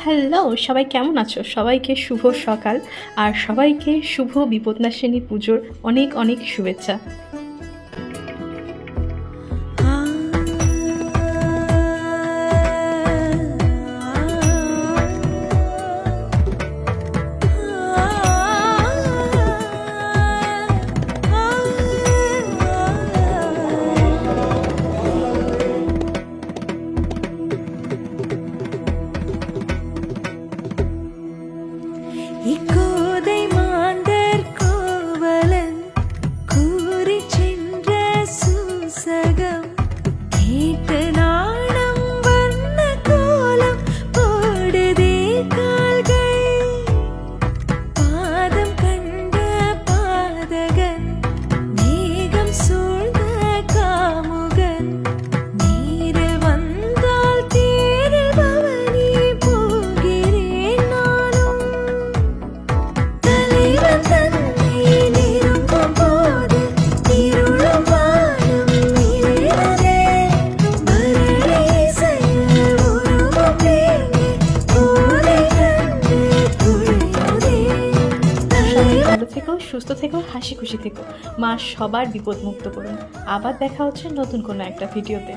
Hello, সবাই কেমন আছো? সবাইকে শুভ সকাল আর সবাইকে শুভ বিপদনাশিনী পুজোর অনেক অনেক শুভেচ্ছা। இக்கோதை மாந்தர் கோவலன் கூறிச் சென்ற சூசகம் கேட்டு நாணம் வண்ண கோலம் போடுதே கால்கள். பாதம் கண்ட பாதகன் மேகம் சூழ்ந்த காமுகன் நீரில் வந்தால் தேரில் பவனி போகிறேன் நானும். தலைவன் தன்னை நெருங்கும் போது இருளும் வானம் நிறைந்ததே. மரளை இசையில் உருவம் தேங்கி போதை கண்டு துழையுதே. ভালো থেকো, সুস্থ থেকো, হাসি খুশি থেকো। মা সবার বিপদ মুক্ত করুন। আবার দেখা হচ্ছে নতুন কোনো একটা ভিডিওতে।